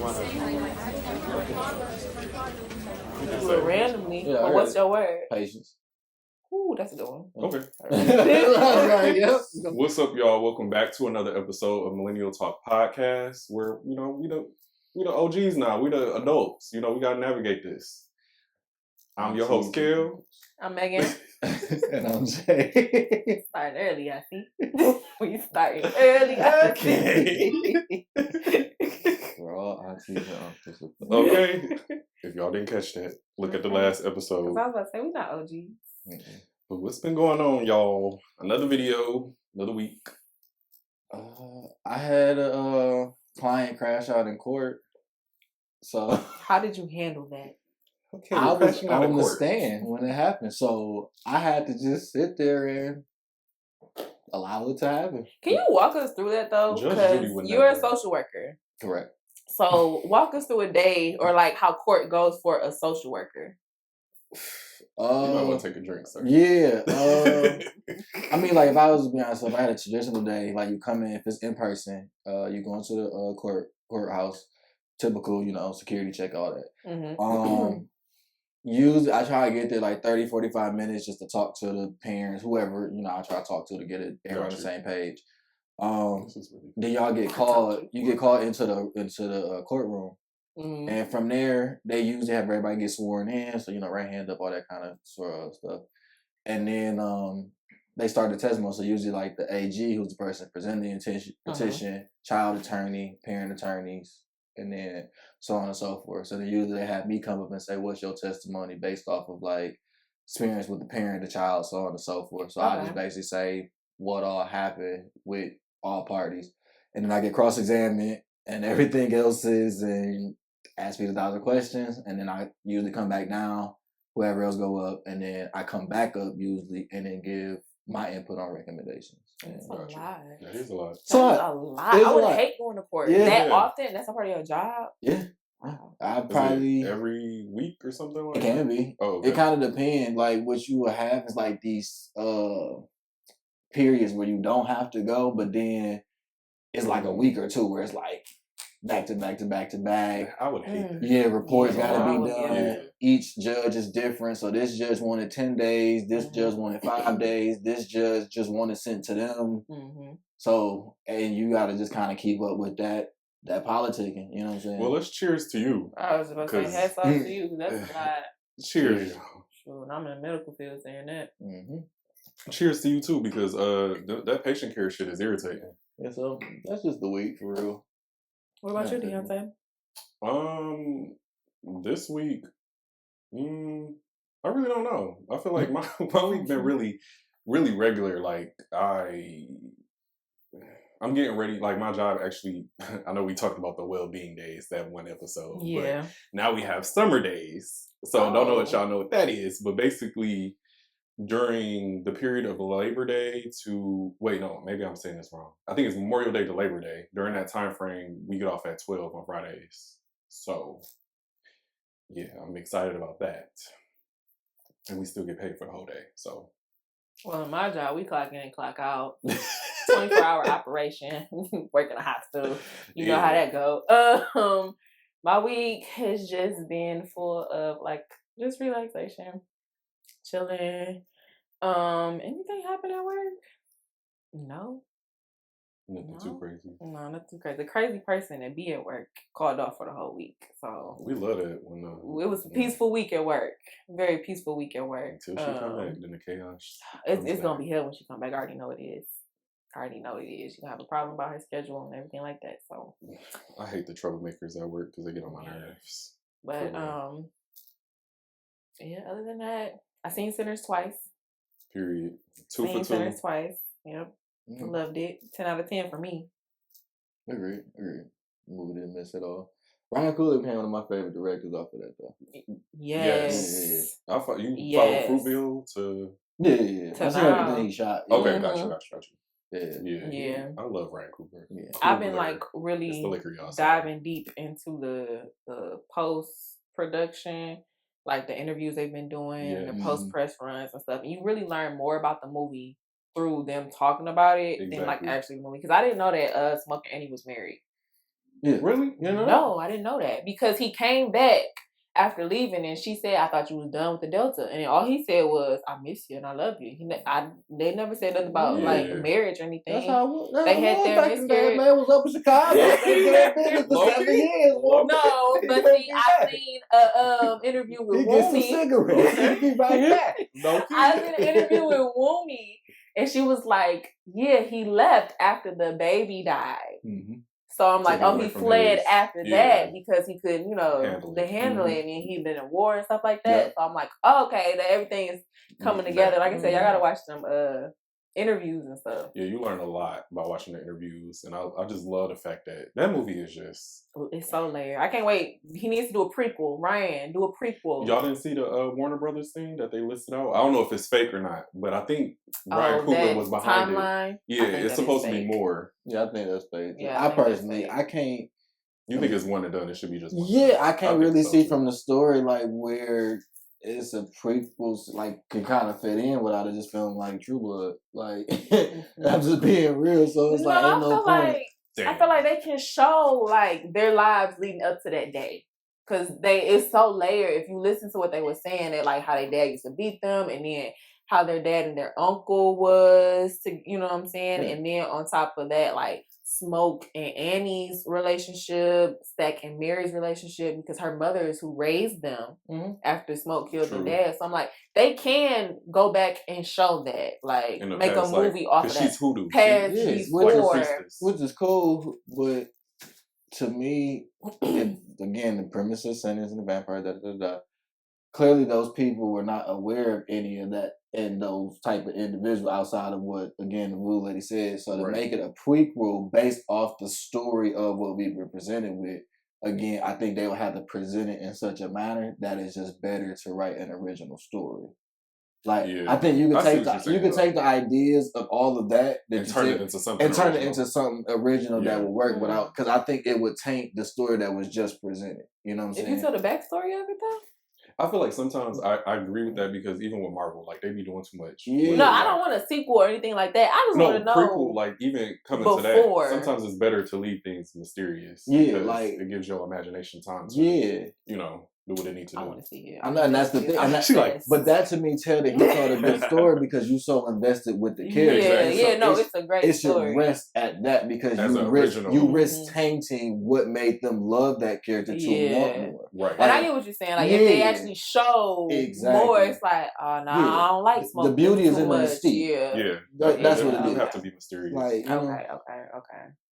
Do it randomly. Yeah, but what's your word? Patience. Ooh, that's a good one. Okay. Right, yep. What's up, y'all? Welcome back to another episode of Millennial Talk Podcast, where we the OGs now. We the adults. We gotta navigate this. I'm your host, Kel. I'm Megan. And I'm Jay. Starting early, I see. We starting early. I Okay. We're all aunties and uncles. Okay. If y'all didn't catch that, look at the last I episode. was about to say, we're not OGs. Mm-mm. But what's been going on, y'all? Another video, another week. I had a client crash out in court. So How did you handle that? Okay, I was crashing out of on the court. stand when it happened. So I had to just sit there and allow it to happen. Can you walk us through that though? Judge Because Judy would you're a never. social worker. Correct. So walk us through a day or like how court goes for a social worker. You might want to take a drink, sir. Yeah. I mean, like, if I was to be honest, if I had a traditional day, like you come in, if it's in person, you go into the courthouse, typical, security check, all that. Mm-hmm. Usually I try to get there like 30, 45 minutes just to talk to the parents, whoever, I try to talk to get everyone on the same page. This is really Then y'all get called, get called into the courtroom. Mm-hmm. And from there, they usually have everybody get sworn in. So, right hand up, all that kind of sort of stuff. And then they start the testimony. So usually like the AG, who's the person presenting the petition, child attorney, parent attorneys, and then so on and so forth. So then usually they have me come up and say, what's your testimony based off of like experience with the parent, the child, so on and so forth. So I just basically say what all happened with all parties. And then I get cross-examined and everything else is and ask me 1,000 questions, and then I usually come back down, whoever else go up, and then I come back up usually, and then give my input on recommendations. That's a lot. That is a lot. That's a lot. I would hate going to court that often. That's a part of your job. Yeah. Wow. I probably every week or something like it that. Can be. Oh, okay. It kind of depends. Like what you will have is like these periods where you don't have to go, but then it's like a week or two where it's like back to back to back to back. I would hate that. Yeah, reports gotta be done. Yeah. Each judge is different. So this judge wanted 10 days. This judge wanted 5 days. This judge just wanted sent to them. Mm-hmm. So, and you gotta just kind of keep up with that politicking. You know what I'm saying? Well, let's cheers to you. I was about to say hats off to you. That's a lot. Cheers. Sure, and I'm in the medical field saying that. Mm-hmm. Cheers to you too, because that patient care shit is irritating. Yeah, so that's just the week for real. What about you, Deontay? This week, I really don't know. I feel like my week been really, really regular. Like I'm getting ready. Like my job actually, I know we talked about the well-being days that one episode. Yeah. But now we have summer days. So I don't know what y'all know what that is. But basically, during the period of Labor Day maybe I'm saying this wrong. I think it's Memorial Day to Labor Day. During that time frame, we get off at 12 on Fridays. So, yeah, I'm excited about that. And we still get paid for the whole day. So, well, in my job, we clock in and clock out. 24-hour operation. Work in a hospital. You know how that go. My week has just been full of like just relaxation. Chilling. Anything happen at work? No. Nothing too crazy. No, not too crazy. The crazy person that be at work called off for the whole week. So we love it when it was a peaceful week at work. Very peaceful week at work. Until she come back, then the chaos. It's gonna be hell when she come back. I already know it is. She's gonna have a problem about her schedule and everything like that. So I hate the troublemakers at work because they get on my nerves. But yeah. Other than that, I seen Sinners twice. Period. 2 for 2. Sinners twice. Yep. Loved it. 10 out of 10 for me. Agreed. Movie didn't miss at all. Ryan Coogler became one of my favorite directors off of that though. Yes. I thought you followed Fruitville to. Yeah. I see everything he shot. Yeah. Okay, got you. Yeah. I love Ryan Coogler. Yeah. I've been like really diving deep into the post production, like the interviews they've been doing, the post press runs and stuff. And you really learn more about the movie through them talking about it than like actually the movie. Because I didn't know that Smoke and Annie was married. Yeah. Really? You know? No, I didn't know that because he came back after leaving, and she said, "I thought you was done with the Delta," and then all he said was, "I miss you and I love you." They never said nothing about like Yeah. marriage or anything. That's how it was. They had their back in the day, miscarriage. man was up in Chicago. They did business for Low 7 key. years. Boy. No, but see, I seen a interview with He gets some Wumi. cigarettes. He be right back. No I seen an interview with Wumi, and she was like, "Yeah, he left after the baby died." Mhm. So I'm like, Took it oh, away he from fled his- after yeah. that because he couldn't, Handle it. handle Mhm. it, and he'd been in war and stuff like that. Yep. So I'm like, oh, okay, that everything is coming together. Like I said, y'all gotta watch some interviews and stuff. Yeah, you learn a lot by watching the interviews, and I just love the fact that movie is just. It's so layered. I can't wait. He needs to do a prequel. Ryan, do a prequel. Y'all didn't see the Warner Brothers thing that they listed out? I don't know if it's fake or not, but I think Ryan Coogler was behind timeline? it. Yeah, it's supposed to be more. Yeah, I think that's fake. Yeah, I I think that's personally, fake. I can't. You think it's one and done? It should be just one. Yeah, I can't think really so, see too. from the story like where it's a prequel like can kind of fit in without it just feeling like True Blood. Like I'm just being real, so it's like ain't no point. I feel like they can show like their lives leading up to that day. Cause it's so layered. If you listen to what they were saying, that like how their dad used to beat them, and then how their dad and their uncle was to, you know what I'm saying? Yeah. And then on top of that, like Smoke and Annie's relationship, Stack and Mary's relationship, because her mother is who raised them after Smoke killed True. their dad. So I'm like, they can go back and show that, like In the make past, a movie off of because that. she's hoodoo. Past She- before. which is cool, but to me, again, the premise of Sinners and the Vampire, clearly those people were not aware of any of that and those type of individuals outside of what, again, the Blue Lady said. So to make it a prequel based off the story of what we were presented with, again, I think they will have to present it in such a manner that it's just better to write an original story. Like I think you could take the ideas of all of that and turn it into something original that would work without, because I think it would taint the story that was just presented. You know what I'm saying? If you tell the backstory of it though. I feel like sometimes I agree with that because even with Marvel, like they be doing too much. Yeah. No, I don't want a sequel or anything like that. I just want to know. Prequel, like even coming to that, sometimes it's better to leave things mysterious. Yeah, like it gives your imagination time to, you know, do what it needs to do. I want to see it. I know, and that's the thing. But that to me tell that he told a good story because you so invested with the character. It's a great story. It should rest at that because you risk tainting what made them love that character to want more. Right. And I get what you're saying. Like if they actually show more, it's like, oh no, I don't like Smoke. The beauty is in the mystique. Yeah. That's what it is. You have to be mysterious. Like, okay.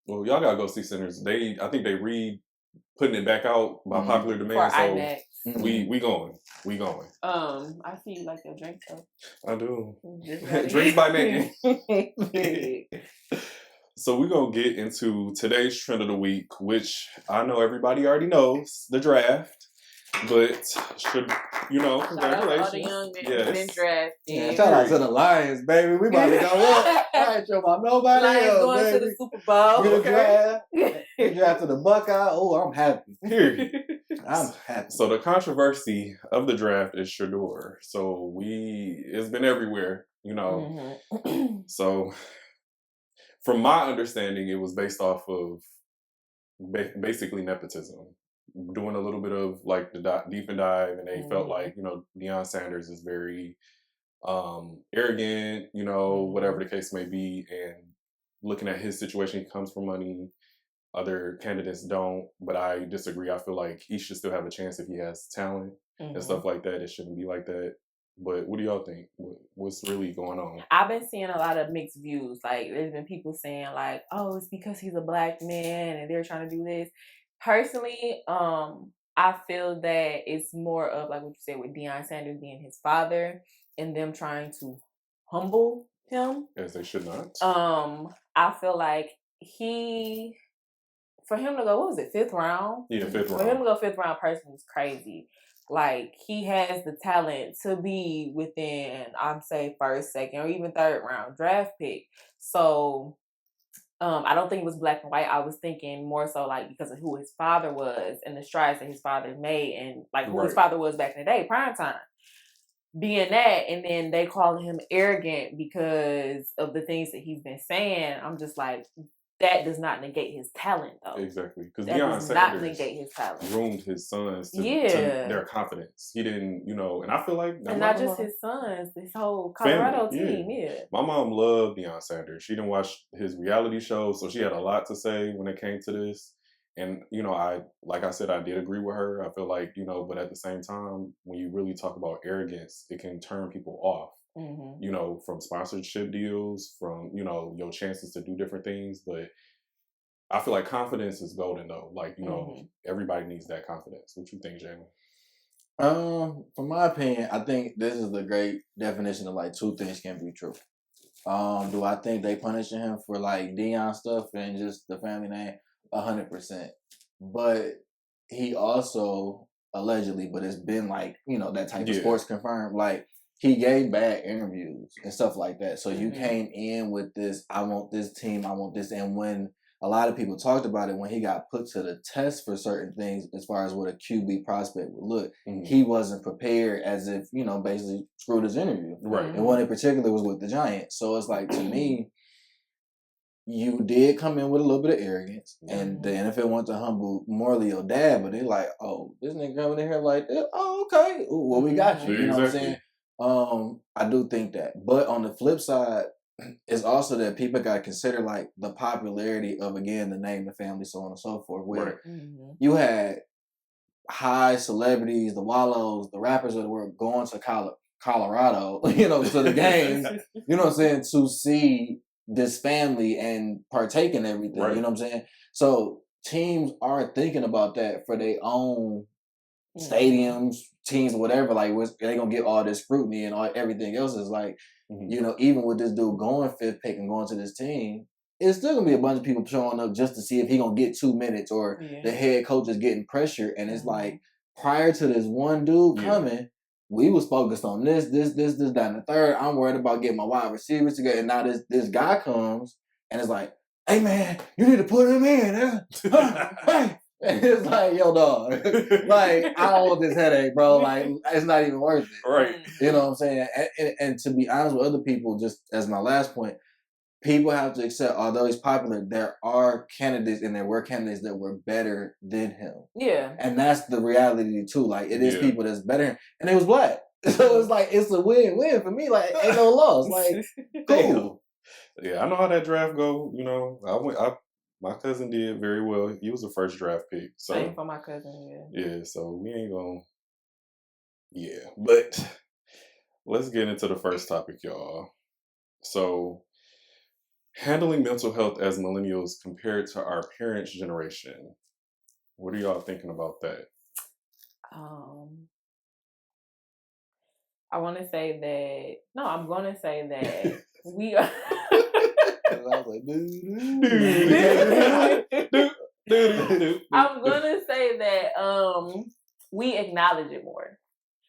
Well, y'all gotta go see Sinners. I think they putting it back out by popular demand. For IMAX. We going. I see you like your drink though. I do. Drinks by Maegan. So we're gonna get into today's trend of the week, which I know everybody already knows, the draft. But congratulations. Shout out to all the young men been drafted. Yeah, shout out to the Lions, baby. We about to go up. I ain't sure about nobody Lions else, going baby. to the Super Bowl. Get a draft. Get drafted to the Buckeye. Oh, I'm happy. Period. I'm happy. So the controversy of the draft is Shedeur. So it's been everywhere, you know. Mm-hmm. So from my understanding, it was based off of basically nepotism. Doing a little bit of like the deep and dive, and they felt like, Deion Sanders is very arrogant, whatever the case may be. And looking at his situation, he comes from money. Other candidates don't, but I disagree. I feel like he should still have a chance if he has talent and stuff like that. It shouldn't be like that. But what do y'all think? What's really going on? I've been seeing a lot of mixed views. Like there's been people saying like, oh, it's because he's a black man and they're trying to do this. Personally, I feel that it's more of like what you said with Deion Sanders being his father and them trying to humble him. As they should not. I feel like for him to go, what was it, 5th round? Yeah, 5th round. For him to go 5th round personally is crazy. Like he has the talent to be within, I'd say 1st, 2nd, or even 3rd round draft pick. So I don't think it was black and white. I was thinking more so like because of who his father was and the strides that his father made and like who his father was back in the day, prime time. Being that, and then they call him arrogant because of the things that he's been saying. I'm just like, that does not negate his talent, though. Exactly, because That Deion does not Sanders negate his talent. groomed his sons to Yeah. their confidence. He didn't, and I feel like, And not just his sons, this whole Colorado team, yeah. My mom loved Deion Sanders. She didn't watch his reality shows, so she had a lot to say when it came to this. And, like I said, I did agree with her. I feel like, but at the same time, when you really talk about arrogance, it can turn people off, from sponsorship deals, from, your chances to do different things. But I feel like confidence is golden, though. Like, everybody needs that confidence. What you think, Jamie? From my opinion, I think this is the great definition of like two things can be true. Do I think they punishing him for like Deion stuff and just the family name? 100%. But he also allegedly, but it's been like, that type of sports confirmed, like he gave bad interviews and stuff like that. So you came in with this, I want this team, I want this. And when a lot of people talked about it, when he got put to the test for certain things, as far as what a QB prospect would look, he wasn't prepared, as if, basically screwed his interview. Right. And one in particular was with the Giants. So it's like, to me, you did come in with a little bit of arrogance, and the NFL wants to humble morally your dad, but they're like, oh, this nigga coming in here like that? Oh, okay. Ooh, well, we got you. You know what I'm saying? I do think that. But on the flip side, it's also that people got to consider like the popularity of, again, the name, the family, so on and so forth, where you had high celebrities, the Wallows, the rappers of the world going to Colorado, to the games, you know what I'm saying, to see this family and partake in everything, you know what I'm saying? So teams are thinking about that for their own stadiums, teams, whatever, like they're going to get all this scrutiny and everything else is like, even with this dude going 5th pick and going to this team, it's still going to be a bunch of people showing up just to see if he going to get 2 minutes or the head coach is getting pressure. And it's like, prior to this one dude coming, we was focused on this, that, and the third. I'm worried about getting my wide receivers together. And now this guy comes and it's like, hey man, you need to put him in. Hey. And it's like, yo, dog, like, I don't want this headache, bro. Like, it's not even worth it. Right. You know what I'm saying? And to be honest with other people, just as my last point, people have to accept, although he's popular, there are candidates and there were candidates that were better than him. Yeah. And that's the reality too. Like, it is people that's better. And it was black. So it's like, it's a win-win for me. Like, ain't no loss. Like, cool. Yeah, I know how that draft go. My cousin did very well. He was the first draft pick. So, same for my cousin, yeah, so we ain't gonna... Yeah, but let's get into the first topic, y'all. So, handling mental health as millennials compared to our parents' generation. What are y'all thinking about that? I'm going to say that we are... I'm gonna say that we acknowledge it more.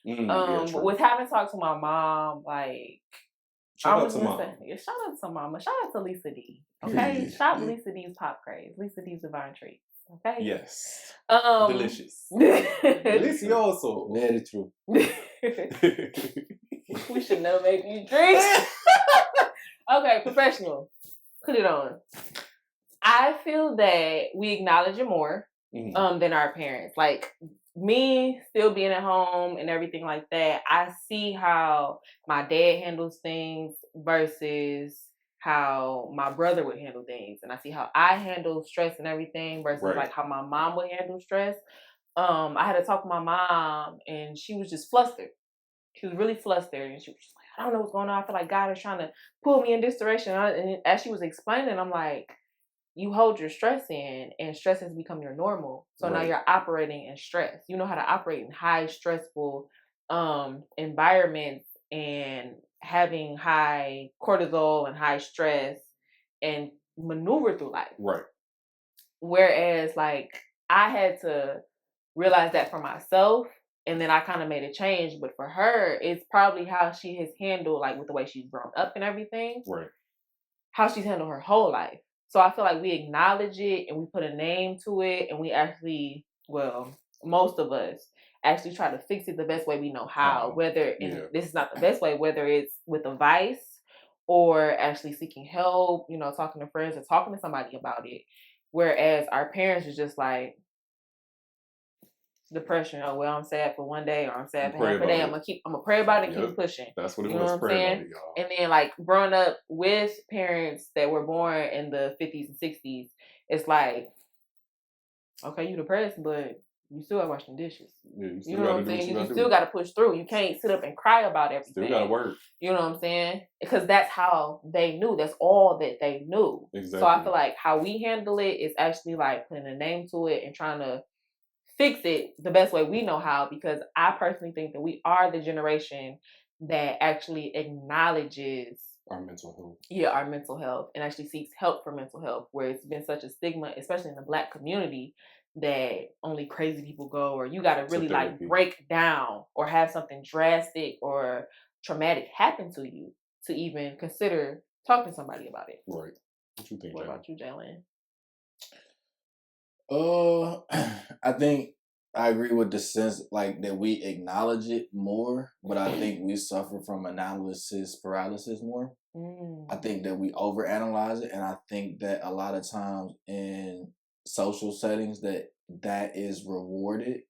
With having talked to my mom, like shout out to mom. Shout out to mama. Shout out to Lisa D. Okay, shout Lisa D's Pop Craze. Lisa D's Divine Treats. Okay. Yes. Delicious. Delicioso. Very true. We should never make you drink. Okay, professional. Put it on. I feel that we acknowledge it more than our parents. Like, me still being at home and everything like that, I see how my dad handles things versus how my brother would handle things. And I see how I handle stress and everything versus like how my mom would handle stress. I had to talk to my mom and she was just flustered. She was really flustered and she was just like, I don't know what's going on. I feel like God is trying to pull me in this direction. And as she was explaining, I'm like, you hold your stress in and stress has become your normal. So now you're operating in stress. You know how to operate in high stressful environments and having high cortisol and high stress and maneuver through life. Right. Whereas like I had to realize that for myself and then I kind of made a change. But for her, it's probably how she has handled, like with the way she's grown up and everything. Right. How she's handled her whole life. So I feel like we acknowledge it and we put a name to it and we actually, well, most of us actually try to fix it the best way we know how. Whether, and this is not the best way, whether it's with advice or actually seeking help, talking to friends or talking to somebody about it. Whereas our parents is just like, depression. Oh well, I'm sad for one day, or I'm sad for half a day. I'm gonna pray about it, and keep pushing. That's what it you know was. What I'm saying? About it, y'all. And then like growing up with parents that were born in the 50s and 60s, it's like, okay, you depressed, but you still gotta wash the dishes. Yeah, you know what I'm saying? You still gotta push through. You can't sit up and cry about everything. Still gotta work. You know what I'm saying? Because that's how they knew. That's all that they knew. Exactly. So I feel like how we handle it is actually like putting a name to it and trying to fix it the best way we know how, because I personally think that we are the generation that actually acknowledges our mental health. Yeah, our mental health, and actually seeks help for mental health, where it's been such a stigma, especially in the Black community, that only crazy people go, or you got to really like break down or have something drastic or traumatic happen to you to even consider talking to somebody about it. Right. What you think? What about you, Jalen? I think I agree with the sense like that we acknowledge it more, but I think we suffer from analysis paralysis more. I think that we overanalyze it, and I think that a lot of times in social settings that is rewarded.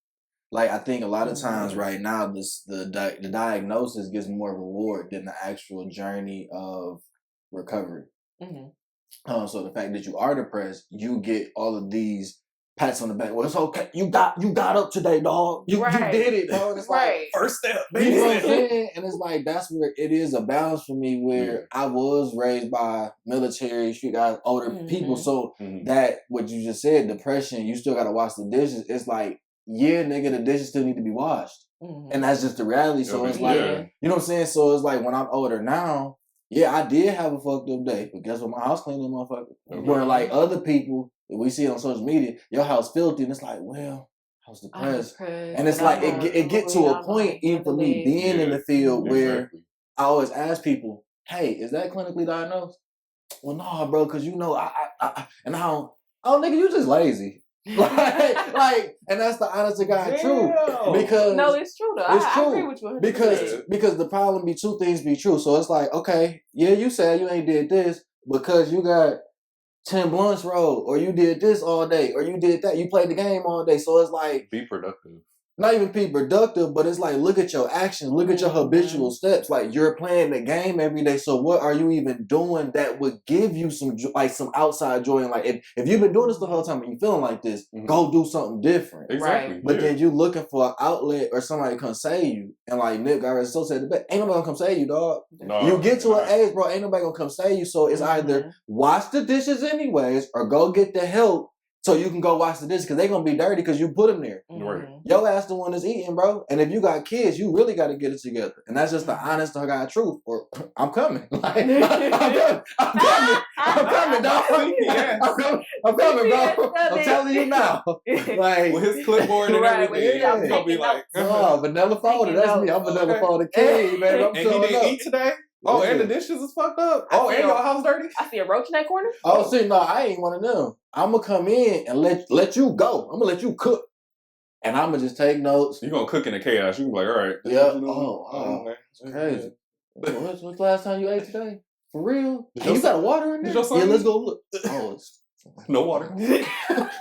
Like I think a lot of times right now, the diagnosis gets more reward than the actual journey of recovery. So the fact that you are depressed, you get all of these pats on the back. Well, it's okay. You got up today, dog. You did it, dog. It's like first step. You know what I'm saying? And it's like that's where it is a balance for me. Where I was raised by military, street guys, older people. So that what you just said, depression, you still got to wash the dishes. It's like, yeah, nigga, the dishes still need to be washed, and that's just the reality. So it's like, you know what I'm saying? So it's like when I'm older now. Yeah, I did have a fucked up day, but guess what? My house clean, motherfucker. Where like other people, we see it on social media, your house filthy, and it's like, well, I was depressed, and it's like it get to a point, even for me being in the field, where I always ask people, "Hey, is that clinically diagnosed?" Well, no, bro, because you know, I don't, nigga, you just lazy. like, and that's the honest to God truth. Because no, it's true though. I agree with you 100%. Because the problem be two things be true. So it's like, okay, yeah, you said you ain't did this because you got 10 blunts rolled, or you did this all day, or you did that. You played the game all day. So it's like, be productive. Not even be productive, but it's like, look at your actions, look at your habitual steps. Like, you're playing the game every day. So what are you even doing that would give you some outside joy? And like, if you've been doing this the whole time and you feeling like this, go do something different. Exactly. Right. But then you looking for an outlet or somebody to come save you. And like Nick already so said, ain't nobody gonna come save you, dog. No, you get to an age, bro, ain't nobody gonna come save you. So it's either wash the dishes anyways, or go get the help so you can go wash the dishes, because they're going to be dirty because you put them there. Your ass the one that's eating, bro. And if you got kids, you really got to get it together. And that's just the honest to God truth. Or I'm coming. Like, I'm coming, dog. I'm coming, bro. I'm telling you now. Like, with his clipboard and everything, I'm going to be like, oh, vanilla folder. That's me. I'm vanilla folder king, man. I'm and he didn't eat today? Oh, and the dishes is fucked up. Oh, and your house dirty? I see a roach in that corner. Oh, see, no, I ain't one of them. I'm going to come in and let you go. I'm going to let you cook. And I'm going to just take notes. You're going to cook in the chaos. You can be like, all right. Yeah. Oh, it's crazy. What's the last time you ate today? For real? You got water in there? Yeah, let's go look. Oh, it's... No water.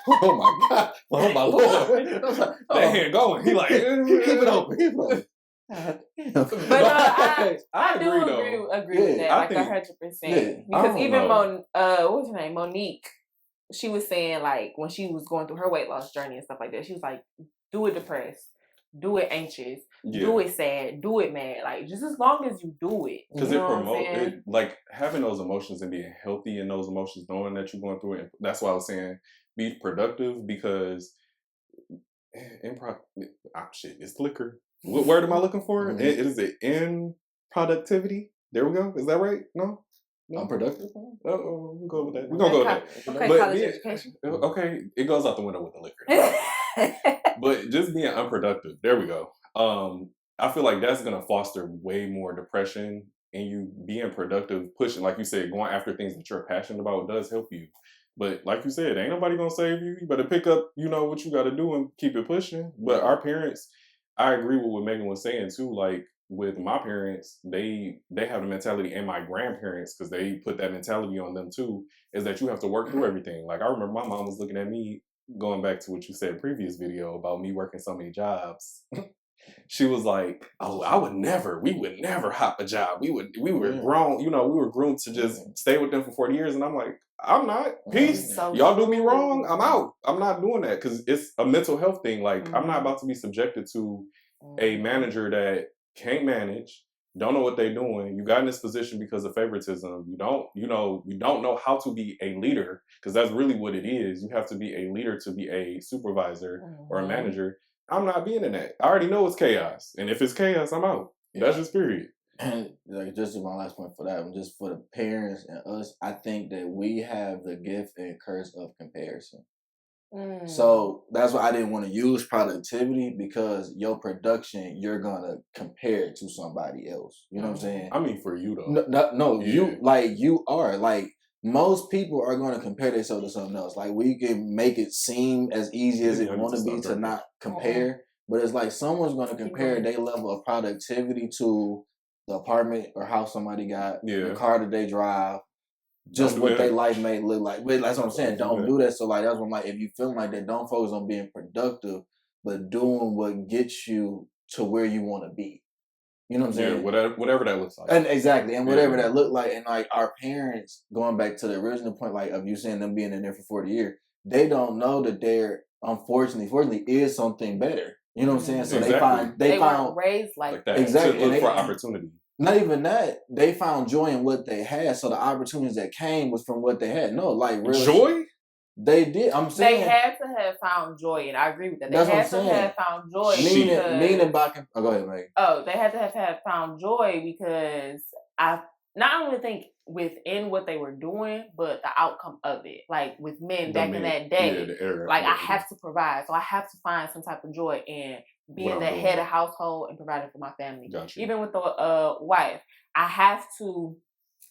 Oh, my God. Oh, my Lord. That hand going. He like, keep it open. Keep it open. But I do agree with that, like 100%. Because even what was her name, Monique, she was saying like when she was going through her weight loss journey and stuff like that, she was like, do it depressed, do it anxious, do it sad, do it mad, like just as long as you do it, because it promotes like having those emotions and being healthy in those emotions, knowing that you're going through it. And that's why I was saying be productive, because it's liquor. What word am I looking for? Is it in productivity? There we go. Is that right? No? Unproductive? We'll go with that. We're going to go with that. Okay, but college education. Okay, it goes out the window with the liquor. But just being unproductive. There we go. I feel like that's going to foster way more depression, and you being productive, pushing, like you said, going after things that you're passionate about does help you. But like you said, ain't nobody going to save you. You better pick up, what you got to do and keep it pushing. But our parents... I agree with what Maegan was saying too. Like, with my parents, they have the mentality, and my grandparents, because they put that mentality on them too, is that you have to work through everything. Like I remember my mom was looking at me, going back to what you said previous video about me working so many jobs. She was like, "Oh, we would never hop a job. We were grown, we were groomed to just stay with them for 40 years." And I'm like, "I'm not. Peace. So Y'all do me wrong. I'm out. I'm not doing that because it's a mental health thing. Like I'm not about to be subjected to a manager that can't manage, don't know what they're doing. You got in this position because of favoritism. You don't know how to be a leader, because that's really what it is. You have to be a leader to be a supervisor or a manager. I'm not being in that. I already know it's chaos. And if it's chaos, I'm out. That's just period." And like, just my last point for that one, just for the parents and us, I think that we have the gift and curse of comparison. So that's why I didn't want to use productivity, because your production, you're gonna compare it to somebody else. You know what I'm saying? I mean, for you though. No, you are like, most people are going to compare themselves to something else. Like, we can make it seem as easy as it want to be to not compare, but it's like someone's going to compare their level of productivity to the apartment or house somebody got, the car that they drive, just what their life may look like. But that's what I'm saying. Don't do that. So like, that's what I'm like, if you feel like that, don't focus on being productive, but doing what gets you to where you want to be. You know what I'm saying? Yeah, whatever that looks like. And exactly. And whatever that looked like. And like, our parents, going back to the original point, like, of you saying them being in there for 40 years, they don't know that there, fortunately, is something better. You know what I'm saying? So they found raised like that. Exactly. To look for opportunity. Not even that. They found joy in what they had. So the opportunities that came was from what they had. No, like, really. Joy? They did. I'm saying they had to have found joy, and I agree with that. They That's had what I'm to saying. have found joy. Meaning back. Oh, go ahead, Maegan. Oh, they had to have found joy, because I not only think within what they were doing, but the outcome of it. Like with men back in that day, I have to provide, so I have to find some type of joy in being the head of household and providing for my family. Gotcha. Even with the wife, I have to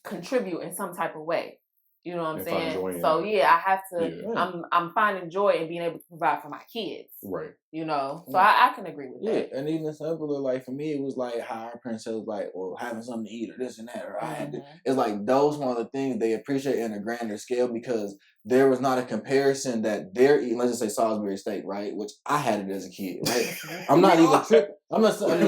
contribute in some type of way. You know what I'm saying? So I have to. Yeah. I'm finding joy in being able to provide for my kids. Right. You know, so I can agree with that. Yeah, and even simpler, like for me, it was like how our parents said, like, well, having something to eat or this and that, or I had to. It's like those one of the things they appreciate in a grander scale, because there was not a comparison that they're eating. Let's just say Salisbury steak, right? Which I had it as a kid, right? I'm not even tripping. I'm not saying but a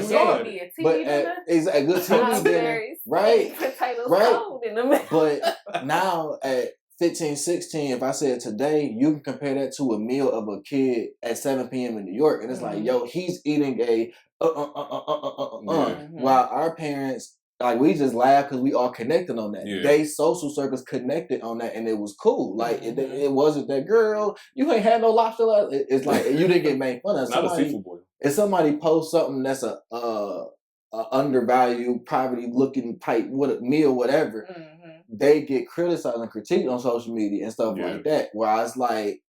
good TV dinner, right? Potatoes right. In the middle. But now at 15, 16, if I said today, you can compare that to a meal of a kid at 7 p.m. in New York, and it's like, yo, he's eating a while our parents, like, we just laugh because we all connected on that. They social circles connected on that, and it was cool. Like, it wasn't that, girl, you ain't had no lobster. It's like, you didn't get made fun of. Not a seafood boy. If somebody posts something that's a undervalued, poverty-looking type meal, whatever, they get criticized and critiqued on social media and stuff like that. Whereas, like,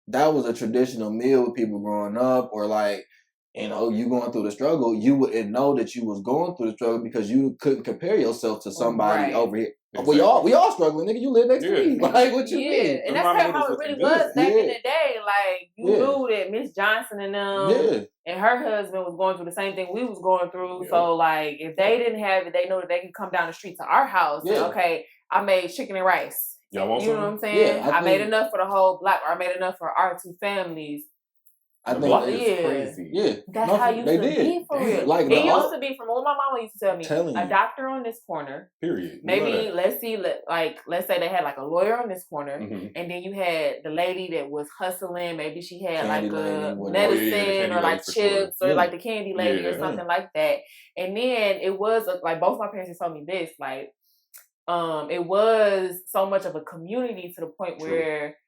that was a traditional meal with people growing up, or like, you know, you going through the struggle, you wouldn't know that you was going through the struggle because you couldn't compare yourself to somebody over here. Exactly. We all struggling, nigga. You live next to me. Like, what you mean? And that's how it really was back in the day. Like, you knew that Miss Johnson and them and her husband was going through the same thing we was going through. So, like, if they didn't have it, they know that they could come down the street to our house. And, okay, I made chicken and rice. Y'all want you know what I'm saying? I made enough for the whole block, or I made enough for our two families. I think it's crazy. Yeah. That's how it used to be for real. Like, it used to be from what my mama used to tell me. A doctor on this corner. Period. Maybe, let's say they had like a lawyer on this corner, and then you had the lady that was hustling. Maybe she had candy like a lady, medicine or like chips or like the candy lady or something like that. And then it was like, both my parents told me this, like, it was so much of a community to the point where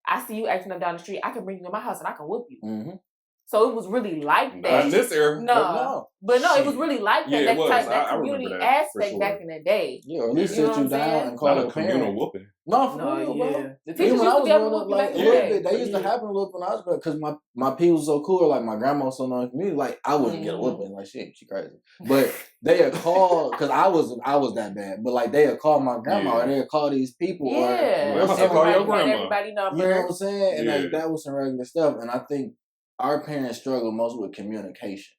I see you acting up down the street, I can bring you in my house and I can whoop you. So it was really like that. Not in this era. But it was really like that. That community aspect back in the day. Yeah, or at least sit you down and call a communal whooping. No, for real, bro. The teachers used to be able to whoop you back in the day. They used to happen a little when I was growing, because my people was so cool. Like, my grandma was so known in the community. Like, I wouldn't get a whooping. Like, she crazy. But they had called, because I was that bad. But like, they had called my grandma, or they had called these people. Call your grandma. Everybody number. You know what I'm saying? And like, that was some regular stuff. And I think our parents struggle most with communication.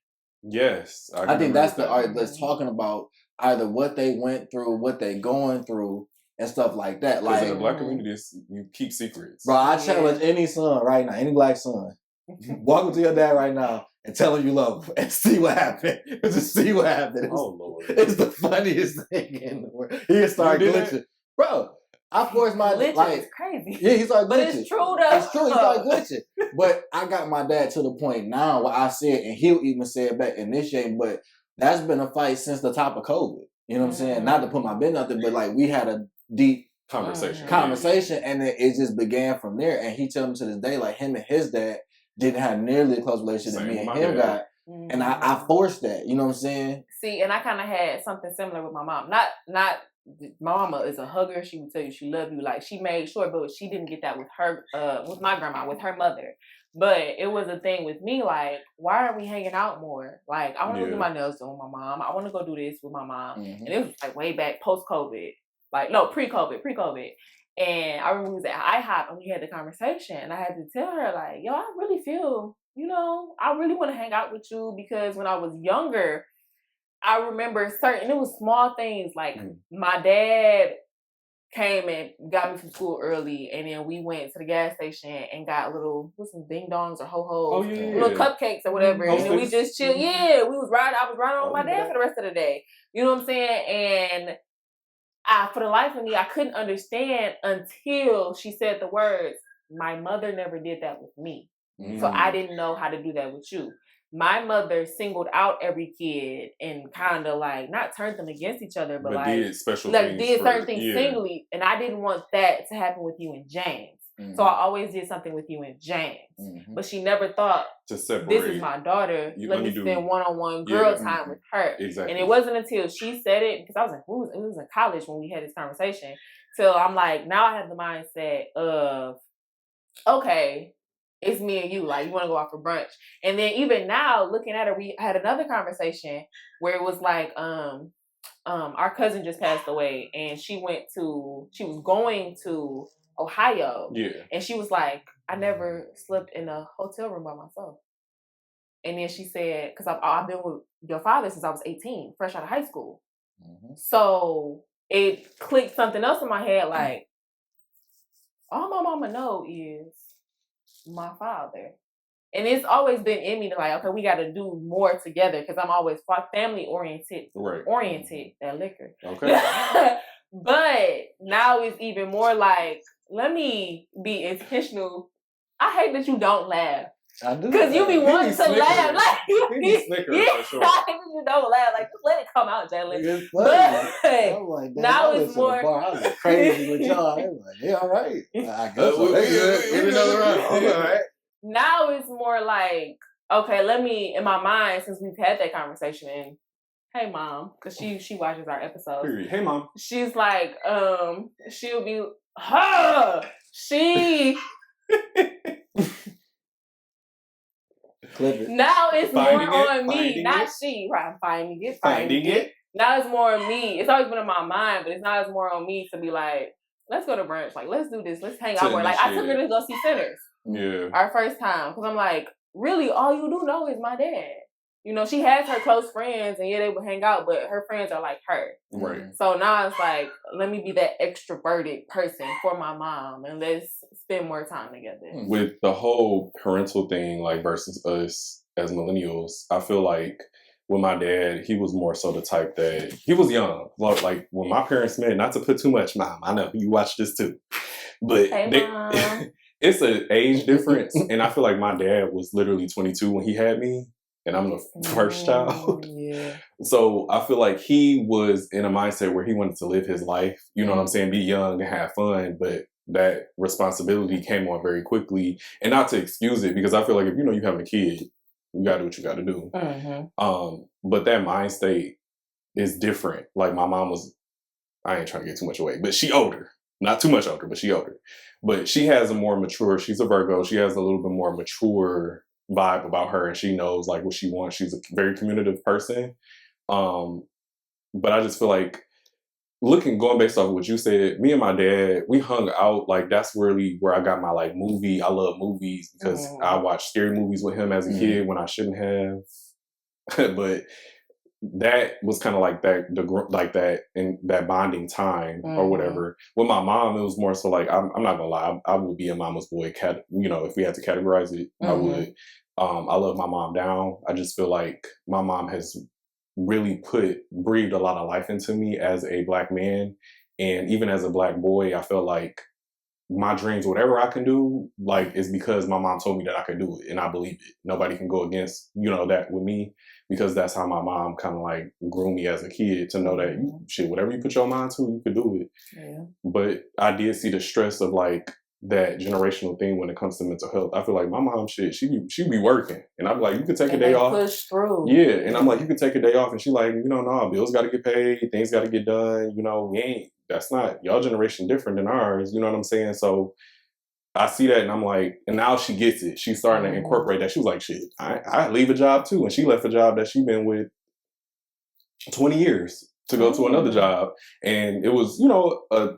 Yes. I think that's the art that's talking about either what they went through, what they going through, and stuff like that. Because Like in the Black community, you keep secrets. Bro, I challenge any son right now, any Black son, walk up to your dad right now and tell him you love him and see what happens. Just see what happens. Oh Lord, it's the funniest thing in the world. He start glitching, bro. I forced my glitching is crazy. Yeah, he started glitching. But it's true though. It's true. He started glitching. But I got my dad to the point now where I said, and he'll even say it back, initiate. But that's been a fight since the top of COVID. You know what I'm saying? Not to put my business out there, but like we had a deep conversation, and then it just began from there. And he told me to this day, like him and his dad didn't have nearly a close relationship that me and him got. And I forced that. You know what I'm saying? See, and I kind of had something similar with my mom. Not. My mama is a hugger. She would tell you she loved you. Like she made sure, but she didn't get that with her, with my grandma, with her mother. But it was a thing with me. Like, why are we hanging out more? Like, I want to go do my nails with my mom. I want to go do this with my mom. And it was like way back post COVID. Like no, pre-COVID. And I remember we was at IHOP and we had the conversation, and I had to tell her like, yo, I really feel, I really want to hang out with you because when I was younger, I remember it was small things like my dad came and got me from school early, and then we went to the gas station and got some ding dongs or ho-hos, little cupcakes or whatever, and then we just chilled. Yeah, I was riding with my dad for the rest of the day. You know what I'm saying? And for the life of me, I couldn't understand until she said the words, my mother never did that with me. So I didn't know how to do that with you. My mother singled out every kid and kind of like not turned them against each other, but like did certain things singly. And I didn't want that to happen with you and James. So I always did something with you and James. But she never thought to separate. This is my daughter. Let me spend one-on-one girl time with her. Exactly. And it wasn't until she said it, because it was in college when we had this conversation. So I'm like, now I have the mindset of, okay, it's me and you. Like, you want to go out for brunch. And then even now, looking at her, we had another conversation where it was like, our cousin just passed away, and she was going to Ohio. Yeah. And she was like, I never slept in a hotel room by myself. And then she said, because I've been with your father since I was 18, fresh out of high school. So it clicked something else in my head, like, all my mama know is my father. And it's always been in me to like, okay, we got to do more together, because I'm always family oriented, that liquor. Okay. But now it's even more like, let me be intentional. I hate that you don't laugh. I do. Because you be wanting to laugh. Like, you be snickering for sure. I hate that you don't laugh. Like, just let it come out, Jalen. But like, now it's more. I was crazy with y'all. I was like, yeah, all right. I guess so. Give me another round. All right. Now it's more like, okay, let me, in my mind, since we've had that conversation, and hey mom, because she watches our episodes. Period. Hey mom. She's like, she'll be, Clip it. Now it's finding more on me, not she. Right, I'm finding it. Now it's more on me. It's always been in my mind, but it's not as more on me to be like, let's go to brunch. Like, let's do this. Let's hang out more. Like, I took her to go see Sinners. Yeah. Our first time. Because I'm like, really, all you do know is my dad. She has her close friends, and yeah, they would hang out, but her friends are like her. Right. So now it's like, let me be that extroverted person for my mom, and let's spend more time together. With the whole parental thing, like, versus us as millennials, I feel like with my dad, he was more so the type that, he was young. Like, when my parents met, not to put too much, Mom, I know you watch this too, but Mom. It's an age difference, and I feel like my dad was literally 22 when he had me. And I'm the first child. Yeah. So I feel like he was in a mindset where he wanted to live his life, you know what I'm saying, be young and have fun, but that responsibility came on very quickly. And not to excuse it, because I feel like if you have a kid, you gotta do what you gotta do. But that mind state is different. Like, my mom was, I ain't trying to get too much away, but she older. Not too much older, but she older. But she has a more mature, she's a Virgo, she has a little bit more mature vibe about her, and she knows like what she wants. She's a very communicative person. But I just feel like, going based off of what you said, me and my dad, we hung out. Like, that's really where I got my like movie. I love movies because I watched scary movies with him as a kid when I shouldn't have. but that was kind of like that in that bonding time or whatever. With my mom, it was more so like I'm not gonna lie, I would be a mama's boy. If we had to categorize it, I would. I love my mom down. I just feel like my mom has really breathed a lot of life into me as a Black man, and even as a Black boy, I feel like my dreams, whatever I can do, like, is because my mom told me that I could do it, and I believe it. Nobody can go against, that with me, because that's how my mom kind of like grew me as a kid to know that whatever you put your mind to, you could do it. Yeah. But I did see the stress of like that generational thing when it comes to mental health. I feel like my mom, she be working, and I'm like, you could take a day off. Push through. Yeah, and I'm like, you could take a day off, and she like, no, bills got to get paid, things got to get done. That's not y'all generation different than ours. You know what I'm saying? So I see that, and I'm like, and now she gets it. She's starting to incorporate that. She was like, shit, I leave a job too, and she left a job that she'd been with 20 years to go to another job, and it was a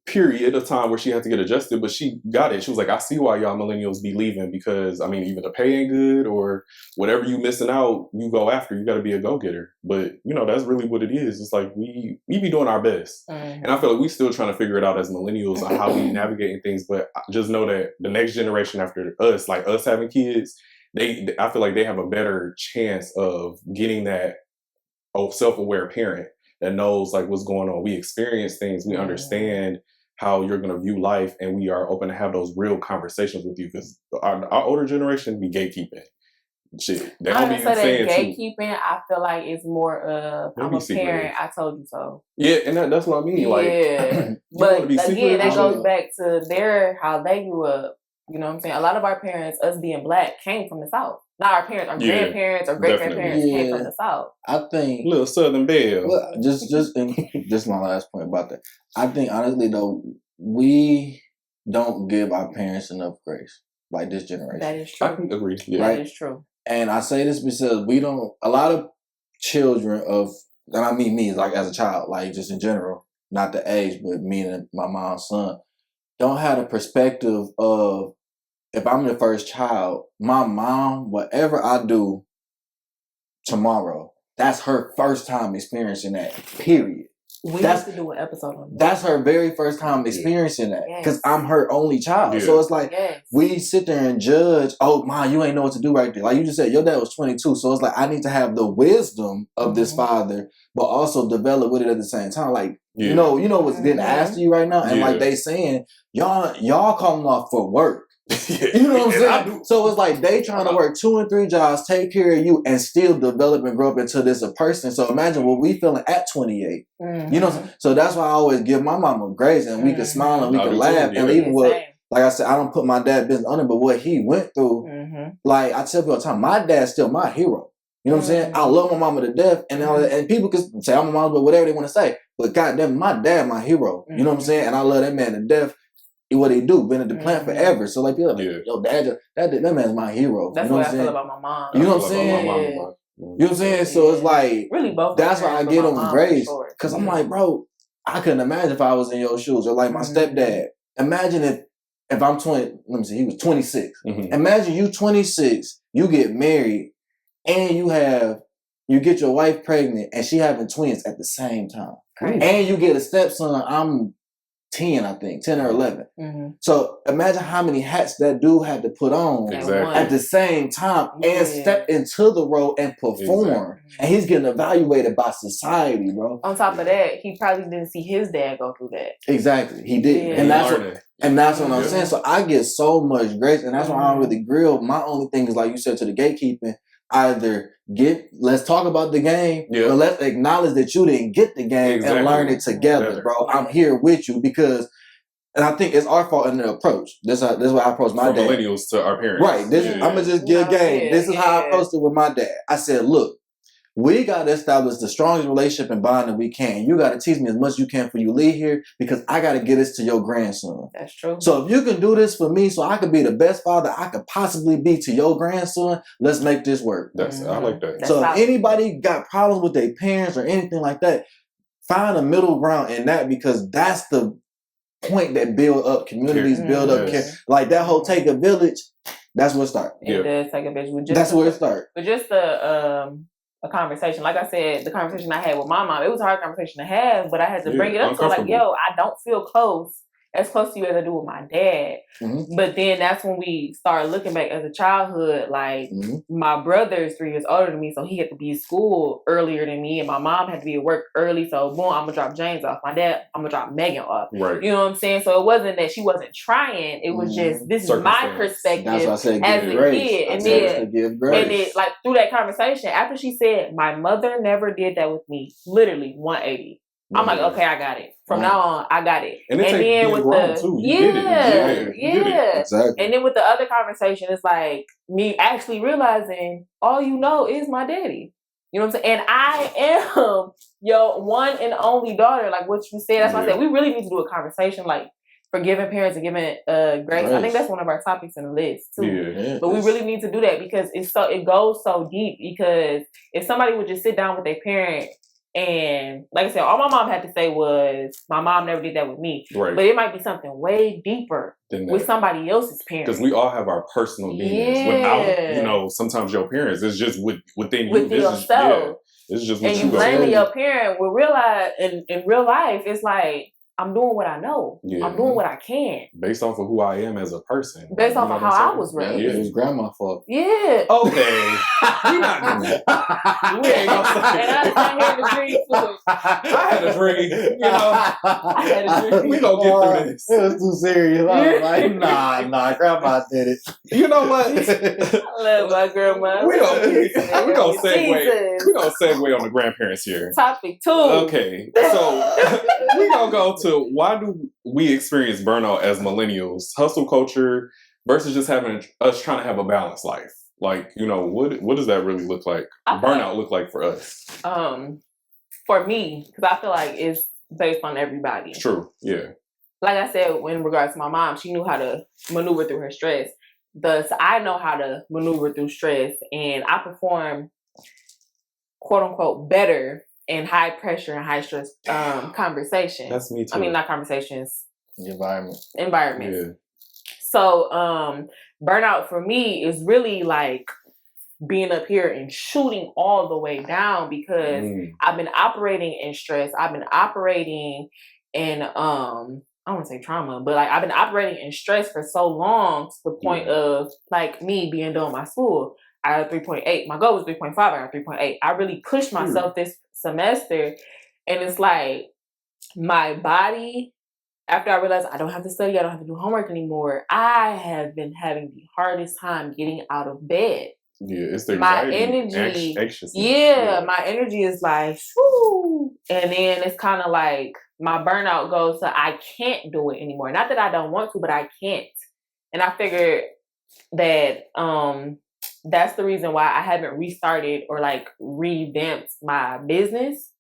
period of time where she had to get adjusted, but she got it. She was like, I see why y'all millennials be leaving, because either the pay ain't good or whatever you missing out, you go after. You got to be a go-getter. But that's really what it is. It's like we be doing our best, and I feel like we still trying to figure it out as millennials on how we navigating things. But just know that the next generation after us, like us having kids, I feel like they have a better chance of getting that self-aware parent that knows like what's going on. We experience things, we understand how you're going to view life, and we are open to have those real conversations with you, because our older generation be gatekeeping. Shit, they don't be saying gatekeeping. I feel like it's more of I'm a parent. I told you so. Yeah, and that's what I mean. Yeah, but again, that goes back to how they grew up. You know what I'm saying? A lot of our parents, us being Black, came from the South. Not our parents, our grandparents or great grandparents came from the South. I think little Southern Belle. Well, just my last point about that. I think honestly though, we don't give our parents enough grace, like this generation. That is true. I can agree. Yeah. That is true. And I say this because a lot of children and I mean me, like as a child, like just in general, not the age, but me and my mom's son, don't have the perspective of, if I'm the first child, my mom, whatever I do tomorrow, that's her first time experiencing that, period. We have to do an episode on that. That's her very first time experiencing that, because I'm her only child. Yeah. So it's like, we sit there and judge, oh, Mom, you ain't know what to do right there. Like you just said, your dad was 22. So it's like, I need to have the wisdom of this father, but also develop with it at the same time. Like, you know what's getting asked to you right now? And like they saying, y'all calling off for work. You know what I'm saying? So it's like they trying to work 2 and 3 jobs, take care of you, and still develop and grow up into this a person. So imagine what we feeling at 28. You know, so that's why I always give my mama grace, and we can smile and we can laugh, and even what, like I said, I don't put my dad business on him, but what he went through, like I tell people all the time, my dad's still my hero. You know what I'm saying? I love my mama to death, and and people can say I'm my mama, but whatever they want to say. But goddamn, my dad, my hero. You know what I'm saying? And I love that man to death. What he do, been at the plant forever. So like people like, yo, dad, that man's my hero. That's what I feel about my mom. You know what I'm saying? You know what I'm saying? So it's like, really both. That's why I get on grace, because I'm like, bro, I couldn't imagine if I was in your shoes, or like my stepdad. Imagine if I'm 20. Let me see, he was 26. Imagine you 26, you get married, and you get your wife pregnant, and she having twins at the same time, and you get a stepson. I'm 10, I think, 10 or 11. So imagine how many hats that dude had to put on at the same time and step into the role and perform. And he's getting evaluated by society, bro. On top of that, he probably didn't see his dad go through that. Exactly, he did. And that's what I'm saying. So I get so much grace, and that's why I don't really grill. My only thing is, like you said, to the gatekeeping, either let's talk about the game, or let's acknowledge that you didn't get the game and learn it together, bro. I'm here with you, because, and I think it's our fault in the approach. This is why I approached my dad. Millennials to our parents. Right. I'm going to just give game. This is how I approached it with my dad. I said, look, we got to establish the strongest relationship and bond that we can. You got to teach me as much as you can before you leave here, because I got to get this to your grandson. That's true. So if you can do this for me, so I could be the best father I could possibly be to your grandson, let's make this work. I like that. So if anybody got problems with their parents or anything like that, find a middle ground in that, because that's the point that build up communities, build up care. Like that whole take a village. That's where it starts. It does take a bitch. That's where it starts. But just a conversation. Like I said, the conversation I had with my mom, it was a hard conversation to have, but I had to bring it up to her, like, yo, I don't feel as close to you as I do with my dad. Mm-hmm. But then that's when we started looking back as a childhood, like my brother is 3 years older than me, so he had to be in school earlier than me, and my mom had to be at work early, so boom, I'm gonna drop James off. My dad, I'm gonna drop Maegan off. Right. You know what I'm saying? So it wasn't that she wasn't trying, it was just, this is my perspective that's why I said as a kid. And it, like, through that conversation, after she said, my mother never did that with me, literally 180. I'm like, okay, I got it. From now on, I got it. And then with Exactly. And then with the other conversation, it's like me actually realizing all you know is my daddy. You know what I'm saying? And I am your one and only daughter. Like what you said, that's why I said we really need to do a conversation, like forgiving parents and giving grace. I think that's one of our topics in the list too. Yeah, but we really need to do that because it goes so deep. Because if somebody would just sit down with their parent. And like I said, all my mom had to say was, my mom never did that with me. Right. But it might be something way deeper with somebody else's parents. Because we all have our personal demons. Without, sometimes your parents, it's just within you. Yourself. It's just what you blaming your parent will realize in real life, it's like, I'm doing what I know. Yeah. I'm doing what I can. Based off of who I am as a person. Based off of how I was raised. Yeah, it was grandma's fault. Yeah. Okay. We're not doing that. We ain't gonna say. And I had a dream too. I had a dream. I had a dream. We gonna get through this. It was too serious. I was like, nah, grandma did it. You know what? I love my grandma. We gonna segue. We gonna segue on the grandparents here. Topic 2. Okay. So we gonna go to why do we experience burnout as millennials, hustle culture versus just having us trying to have a balanced life? Like, what does that really look like? Burnout look like for us? For me, because I feel like it's based on everybody. True. Yeah. Like I said, in regards to my mom, she knew how to maneuver through her stress. Thus, I know how to maneuver through stress, and I perform, quote unquote, better in high pressure and high stress conversations. That's me too. I mean, not conversations. Environments. Yeah. So, burnout for me is really like being up here and shooting all the way down because I've been operating in stress. I've been operating in, I don't want to say trauma, but like I've been operating in stress for so long to the point of like me being done with my school. I got 3.8. My goal was 3.5. I got 3.8. I really pushed myself this semester. And it's like my body, after I realized I don't have to study, I don't have to do homework anymore, I have been having the hardest time getting out of bed. Yeah, it's the my energy. My energy is like, whoo. And then it's kind of like my burnout goes to I can't do it anymore. Not that I don't want to, but I can't. And I figured that that's the reason why I haven't restarted or like revamped my business,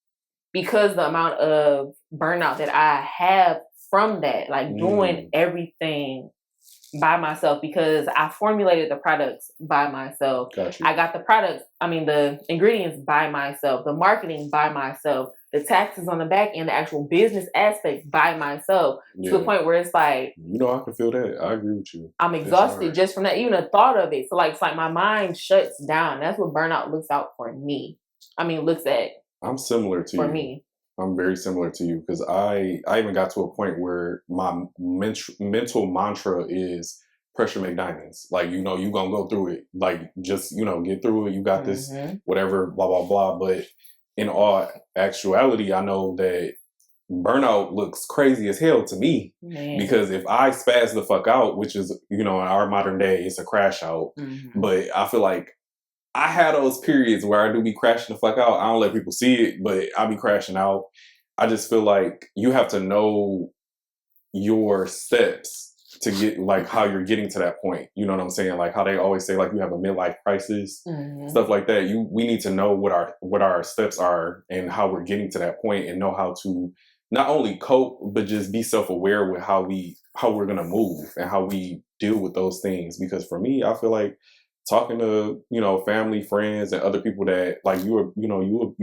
because the amount of burnout that I have from that, like doing everything by myself, because I formulated the products by myself. Gotcha. I got the ingredients by myself, the marketing by myself, the taxes on the back end, the actual business aspects by myself, to the point where it's like, I can feel that. I agree with you. I'm exhausted just from that, even the thought of it. So like, it's like my mind shuts down. That's what burnout looks out for me. Looks at. I'm similar to you. For me. I'm very similar to you because I even got to a point where my mental mantra is pressure make diamonds. Like, you going to go through it. Like, just, get through it. You got this, whatever, blah, blah, blah. But in all actuality, I know that burnout looks crazy as hell to me. Because if I spaz the fuck out, which is, in our modern day, it's a crash out. But I feel like I had those periods where I do be crashing the fuck out. I don't let people see it, but I be crashing out. I just feel like you have to know your steps to get, like, how you're getting to that point. You know what I'm saying? Like how they always say, like, you have a midlife crisis, stuff like that. We need to know what our steps are and how we're getting to that point, and know how to not only cope, but just be self-aware with how we're going to move and how we deal with those things. Because for me, I feel like talking to, you know, family, friends, and other people that like you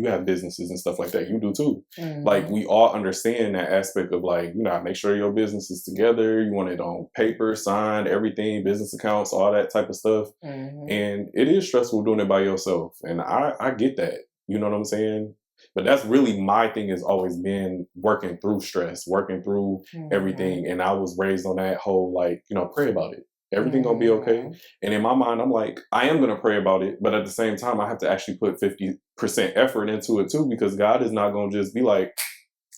have businesses and stuff like that. You do too. Like we all understand that aspect of like, you know, make sure your business is together. You want it on paper, signed, everything, business accounts, all that type of stuff. And it is stressful doing it by yourself. And I get that. You know what I'm saying? But that's really my thing has always been working through stress, working through everything. And I was raised on that whole, like, you know, pray about it. Everything gonna be okay. And in my mind, I'm like, I am gonna pray about it. But at the same time, I have to actually put 50% effort into it too, because God is not gonna just be like,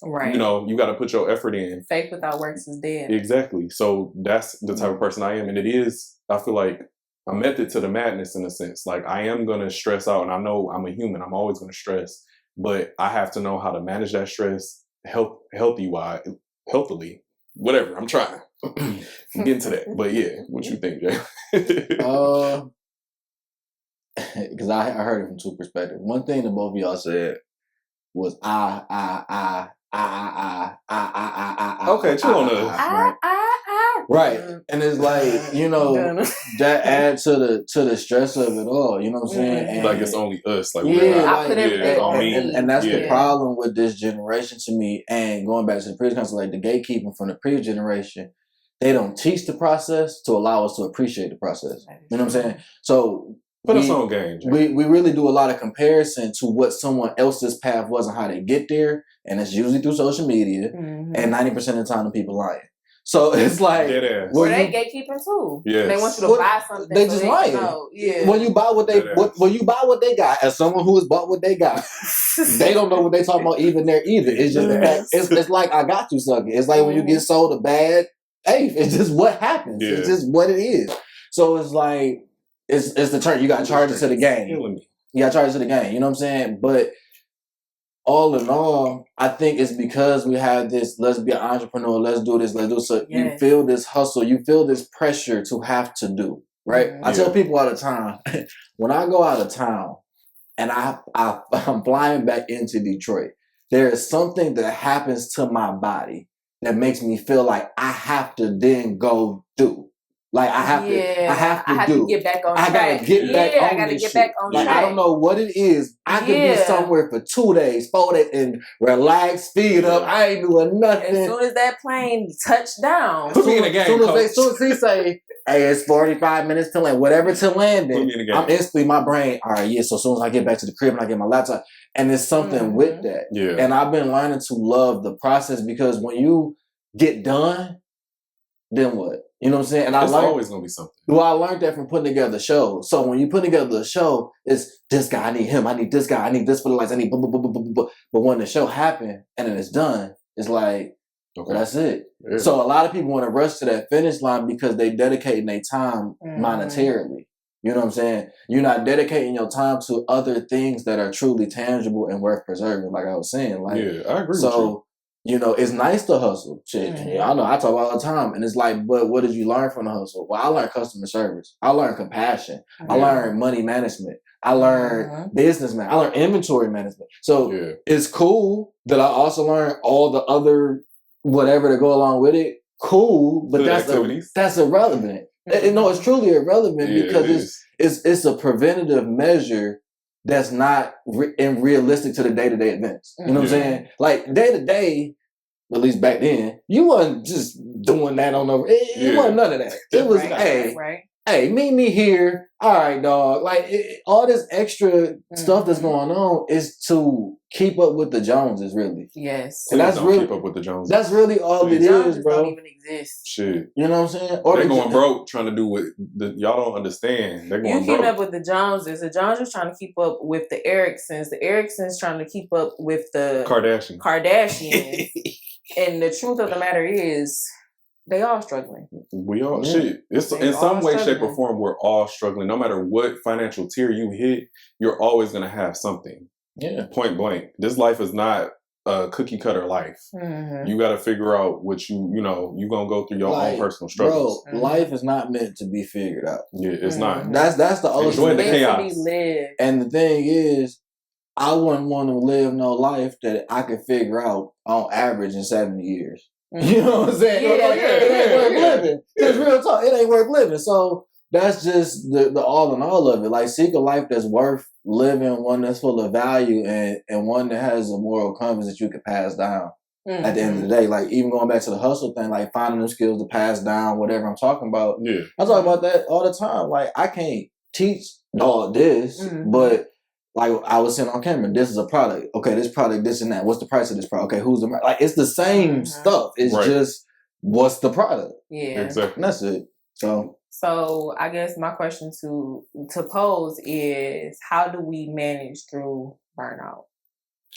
you know, you got to put your effort in. Faith without works is dead. Exactly. So that's the type of person I am. And it is, I feel like, a method to the madness in a sense. Like I am gonna stress out, and I know I'm a human. I'm always gonna stress. But I have to know how to manage that stress healthily, whatever. I'm trying. Get into that. But yeah, what you think, Jay? Because I heard it from two perspectives. One thing that both of y'all said was Okay, chill on us. Right. And it's like, you know, that adds to the stress of it all. You know what I'm saying? And like it's only us. Like and that's the problem with this generation to me. And going back to the previous council, like the gatekeeping from the previous generation, they don't teach the process to allow us to appreciate the process. You know what I'm saying? So put us on game. We really do a lot of comparison to what someone else's path was and how they get there. And it's usually through social media. And 90% of the time the people lying. So it's like, well, they gatekeeping too. Yes. They want you to buy something. They just lying. When you buy when you buy what they got, as someone who has bought what they got, they don't know what they talking about even there either. It's just it's like I got you sucking. It's like when you get sold a bad eighth. It's just what happens. It's just what it is. So it's like it's the turn. You got to charge it to the game. You got to charge it to the game. You know what I'm saying? But all in all, I think it's because we have this, let's be an entrepreneur, let's do this, let's do so. You feel this hustle, you feel this pressure to have to do, right? I tell people all the time, when I go out of town and I'm flying back into Detroit, there is something that happens to my body that makes me feel like I have to then go do. Like I have to get back on track. I gotta get back on track. I don't know what it is. I could be somewhere for 2 days, 4 days, and relax, feed up. I ain't doing nothing. As soon as that plane touched down, put me in the game. As soon as he say, "Hey, it's 45 minutes to land," whatever to landing, I'm instantly my brain. All right, so as soon as I get back to the crib and I get my laptop, and there's something with that. And I've been learning to love the process because when you get done, then what? You know what I'm saying? And it's always going to be something. Well, I learned that from putting together shows. So when you put together a show, it's this guy, I need him, I need this guy, I need this for the lights, I need blah, blah, blah, blah, blah, blah. But when the show happened and then it's done, it's like, well, that's it. Yeah. So a lot of people want to rush to that finish line because they dedicating their time monetarily. You know what I'm saying? You're not dedicating your time to other things that are truly tangible and worth preserving, like I was saying. Like, I agree with you. You know, it's nice to hustle. Shit, I know I talk all the time. And it's like, but what did you learn from the hustle? Well, I learned customer service. I learned compassion. I learned money management. I learned business management. I learned inventory management. So it's cool that I also learned all the other whatever to go along with it. Cool, but that's irrelevant. No, it's truly irrelevant because it's a preventative measure that's not realistic to the day-to-day events. You know what I'm saying? Like day-to-day, at least back then, you wasn't just doing that on the... It wasn't none of that. It was, hey, meet me here. All right, dog. Like, all this extra stuff that's going on is to keep up with the Joneses, really. Yes. And that's really... keep up with the Joneses. That's really all it is, bro. Don't even exist. Shit. You know what I'm saying? Or they're going broke trying to do what... y'all don't understand. They're going broke. You keep up with the Joneses. The Joneses trying to keep up with the Ericksons. The Ericksons trying to keep up with the... Kardashians. And the truth of the matter is... They all struggling. We all It's in some way, shape, or form. We're all struggling. No matter what financial tier you hit, you're always gonna have something. Yeah. Point blank. This life is not a cookie cutter life. You got to figure out what you gonna go through your own personal struggles. Bro, life is not meant to be figured out. Yeah, it's not. That's the ultimate. Enjoy the chaos. And the thing is, I wouldn't want to live no life that I could figure out on average in 70 years. You know what I'm saying? It ain't worth living. It's real talk. It ain't worth living. So that's just the all in all of it. Like, seek a life that's worth living, one that's full of value, and one that has a moral compass that you can pass down. At the end of the day, like, even going back to the hustle thing, like finding them skills to pass down, whatever I'm talking about. Yeah. I talk about that all the time. Like, I can't teach all this, but like I was saying on camera, this is a product. Okay, this product, this and that. What's the price of this product? Okay, who's the like? It's the same stuff. It's just what's the product? Yeah, exactly. And that's it. So I guess my question to pose is, how do we manage through burnout?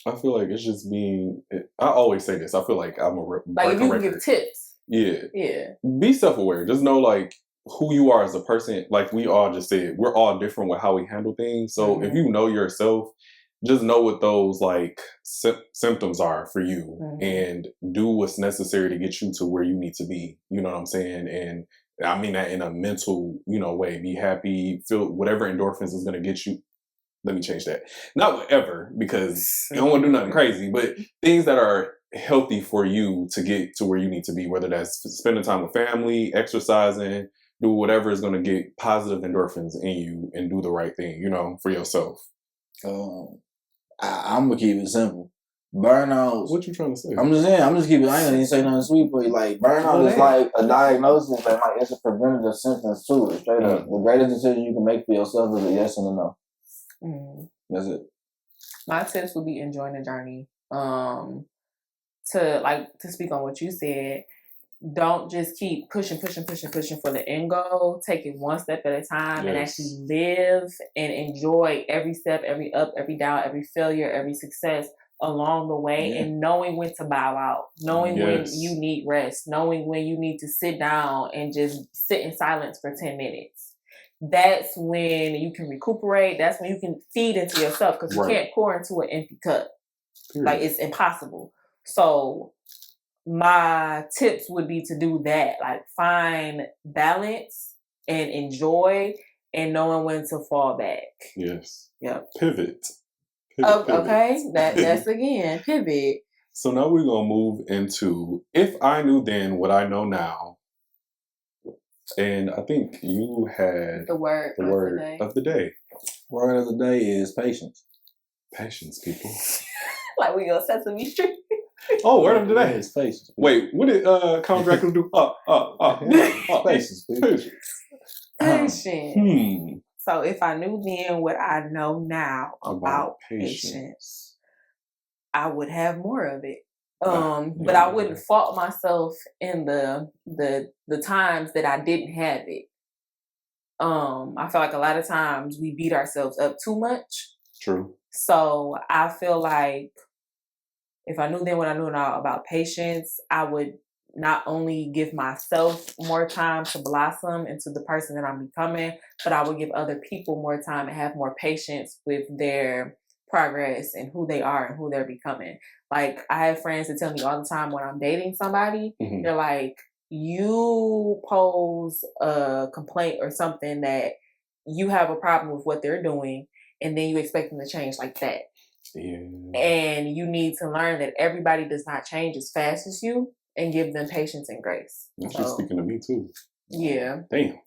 I feel like it's just being. I always say this. I feel like I'm a like if you can give tips. Yeah. Be self-aware. Just know like who you are as a person. Like we all just said, we're all different with how we handle things. So if you know yourself, just know what those like symptoms are for you, and do what's necessary to get you to where you need to be. You know what I'm saying? And I mean that in a mental, way. Be happy, feel whatever endorphins is going to get you. Let me change that. Not whatever, because you don't want to do nothing crazy, but things that are healthy for you to get to where you need to be, whether that's spending time with family, exercising, do whatever is going to get positive endorphins in you and do the right thing, for yourself. I'm going to keep it simple. Burnout. What you trying to say? I'm just saying, I ain't going to say nothing sweet, but like burnout is like a diagnosis, and like it's a preventative symptoms to it. Straight up. The greatest decision you can make for yourself is a yes and a no. That's it. My tips would be enjoying the journey. To speak on what you said, don't just keep pushing for the end goal. Take it one step at a time and actually live and enjoy every step, every up, every down, every failure, every success along the way, and knowing when to bow out, knowing when you need rest, knowing when you need to sit down and just sit in silence for 10 minutes. That's when you can recuperate. That's when you can feed into yourself, because you can't pour into an empty cup. Like, it's impossible. So my tips would be to do that. Like, find balance and enjoy, and knowing when to fall back. Yes. Yep. Pivot. Okay. That's again, pivot. So now we're going to move into, if I knew then what I know now. And I think you had the word of the day. Word of the day is patience. Patience, people. Like we go Sesame Street. Oh, word of the day is patience. Wait, what did Count Dracula do? Patience, please. Patience. So if I knew then what I know now about patience, I would have more of it. But I wouldn't fault myself in the times that I didn't have it. I feel like a lot of times we beat ourselves up too much. True. So I feel like if I knew then what I knew now about patience, I would not only give myself more time to blossom into the person that I'm becoming, but I would give other people more time and have more patience with their progress and who they are and who they're becoming. Like, I have friends that tell me all the time when I'm dating somebody, they're like, you pose a complaint or something that you have a problem with what they're doing, and then you expect them to change like that. Yeah. And you need to learn that everybody does not change as fast as you, and give them patience and grace. That's just speaking to me too. Yeah. Damn.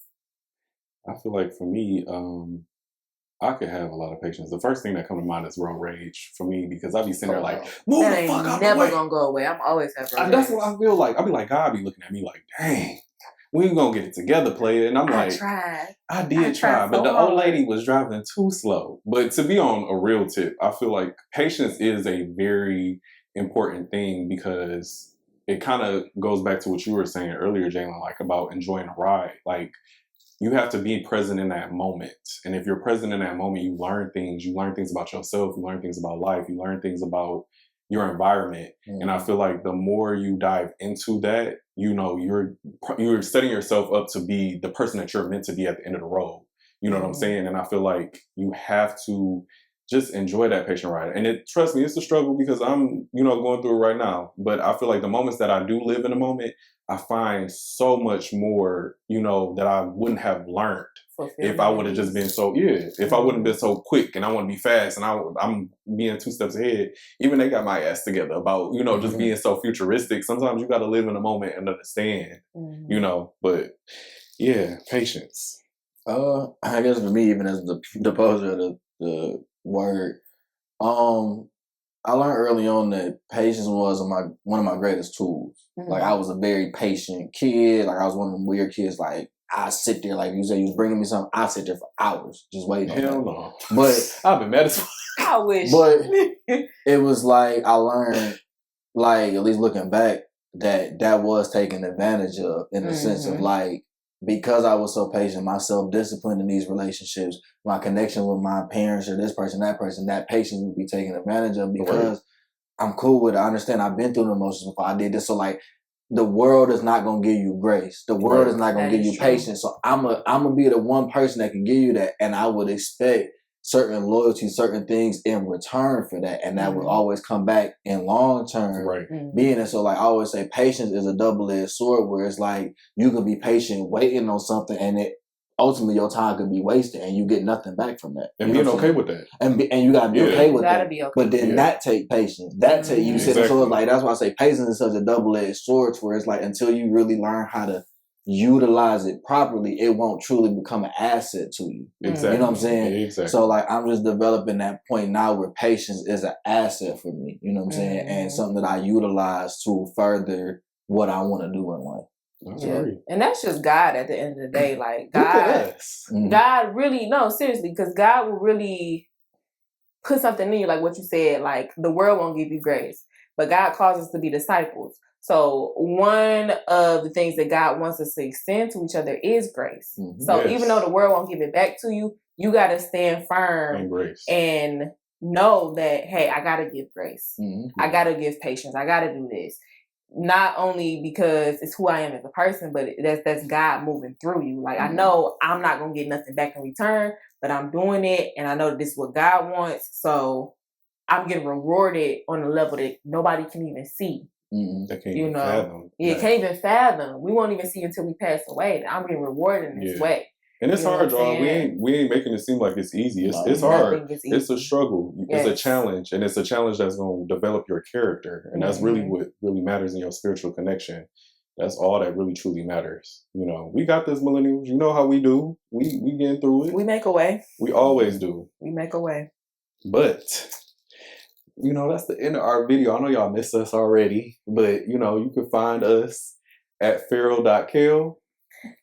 I feel like for me, I could have a lot of patience. The first thing that comes to mind is road rage for me, because I be sitting there like, move the fuck out the way. Never gonna go away. I'm always have road rage. That's what I feel like. I be like, God be looking at me like, dang, we ain't gonna get it together, player. And I'm like, I did try, but the old lady was driving too slow. But to be on a real tip, I feel like patience is a very important thing, because it kind of goes back to what you were saying earlier, Jalen, like about enjoying a ride. Like, you have to be present in that moment. And if you're present in that moment, you learn things. You learn things about yourself. You learn things about life. You learn things about your environment. And I feel like the more you dive into that, you're setting yourself up to be the person that you're meant to be at the end of the road. You know what I'm saying? And I feel like you have to just enjoy that patient ride. And trust me, it's a struggle, because I'm, going through it right now. But I feel like the moments that I do live in the moment, I find so much more, that I wouldn't have learned if I would have just been if I wouldn't have been so quick and I want to be fast and I'm being 2 steps ahead. Even they got my ass together about, just being so futuristic. Sometimes you got to live in the moment and understand, but yeah, patience. I guess for me, even as the poser of the word, I learned early on that patience was one of my greatest tools. Mm-hmm. Like I was a very patient kid. Like I was one of them weird kids. Like I sit there, like you said, you was bringing me something. I sit there for hours just waiting. Hell no. But I've been mad as fuck. I wish. But it was like I learned, like at least looking back, that was taken advantage of in the sense of like, because I was so patient, my self-discipline in these relationships, my connection with my parents or this person, that patience would be taken advantage of because I'm cool with it. I understand I've been through the emotions before I did this. So like the world is not going to give you grace. The world is not going to give you patience. So I'm going to be the one person that can give you that. And I would expect certain loyalty, certain things in return for that. And that will always come back in long term being it. So like I always say, patience is a double-edged sword where it's like you can be patient waiting on something and it ultimately your time could be wasted and you get nothing back from that. And being okay with that. And you gotta be okay with that. Be okay. But then that take patience. That take you sit. So it's like that's why I say patience is such a double-edged sword where it's like until you really learn how to utilize it properly, it won't truly become an asset to you. Exactly. You know what I'm saying? Exactly. So like I'm just developing that point now where patience is an asset for me. You know what I'm saying? And something that I utilize to further what I want to do in life. And that's just God at the end of the day. Like God really, no, seriously, because God will really put something in you, like what you said, like the world won't give you grace, but God calls us to be disciples. So one of the things that God wants us to extend to each other is grace. So even though the world won't give it back to you, you got to stand firm and know that, hey, I got to give grace. I got to give patience. I got to do this. Not only because it's who I am as a person, but that's God moving through you. Like I know I'm not going to get nothing back in return, but I'm doing it. And I know that this is what God wants. So I'm getting rewarded on a level that nobody can even see. They can't even fathom. Yeah, can't even fathom. We won't even see until we pass away. I'm getting rewarded in this way. And it's hard, y'all. We ain't making it seem like it's easy. It's hard. It's a struggle. It's a challenge. And it's a challenge that's going to develop your character. And that's really what really matters in your spiritual connection. That's all that really truly matters. You know, we got this, millennials. You know how we do. We getting through it. We make a way. We always do. We make a way. But you know, that's the end of our video. I know y'all missed us already, but you know, you can find us at Farrell.Kel.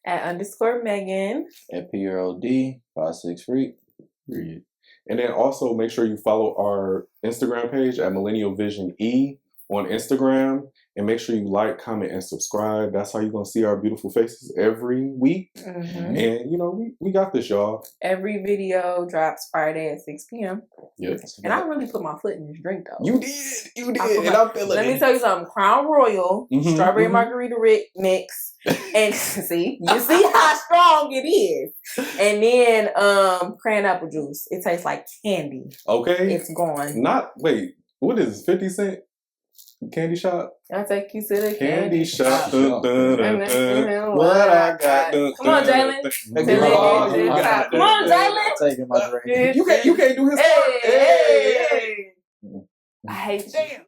At _Maegan. At PROD56 Freq. And then also make sure you follow our Instagram page at millennialvisionent on Instagram. And make sure you like, comment, and subscribe. That's how you're going to see our beautiful faces every week. And, you know, we got this, y'all. Every video drops Friday at 6 p.m. Yep. And I really put my foot in this drink, though. You did. And I'm feeling Let me tell you something. Crown Royal, strawberry margarita mix. And see how strong it is. And then cran apple juice. It tastes like candy. Okay. It's gone. Wait, what is this, 50 cent? Candy shop? I'll take you to the candy shop. What I got. Come on, Jalen. Come on, Jalen. Taking my drink. You can't do his part. Hey. I hate you.